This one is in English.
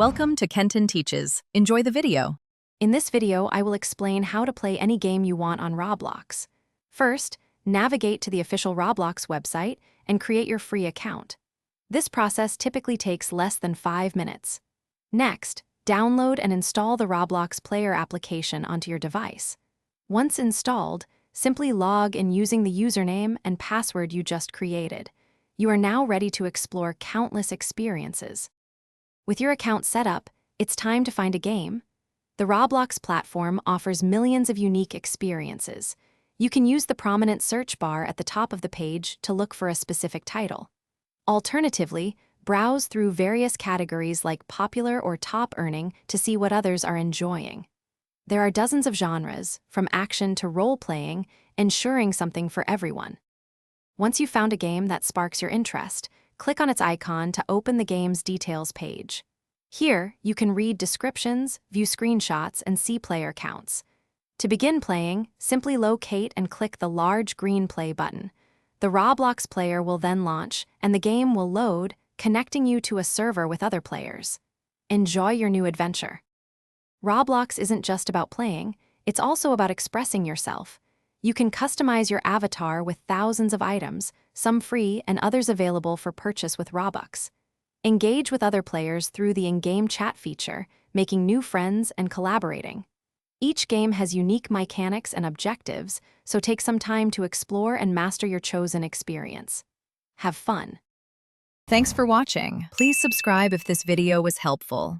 Welcome to Kenton Teaches. Enjoy the video. In this video, I will explain how to play any game you want on Roblox. First, navigate to the official Roblox website and create your free account. This process typically takes less than 5 minutes. Next, download and install the Roblox player application onto your device. Once installed, simply log in using the username and password you just created. You are now ready to explore countless experiences. With your account set up, it's time to find a game. The Roblox platform offers millions of unique experiences. You can use the prominent search bar at the top of the page to look for a specific title. Alternatively, browse through various categories like popular or top earning to see what others are enjoying. There are dozens of genres, from action to role-playing, ensuring something for everyone. Once you've found a game that sparks your interest, click on its icon to open the game's details page. Here, you can read descriptions, view screenshots, and see player counts. To begin playing, simply locate and click the large green play button. The Roblox player will then launch, and the game will load, connecting you to a server with other players. Enjoy your new adventure. Roblox isn't just about playing, it's also about expressing yourself. You can customize your avatar with thousands of items, some free and others available for purchase with Robux. Engage with other players through the in-game chat feature, making new friends and collaborating. Each game has unique mechanics and objectives, so take some time to explore and master your chosen experience. Have fun. Thanks for watching. Please subscribe if this video was helpful.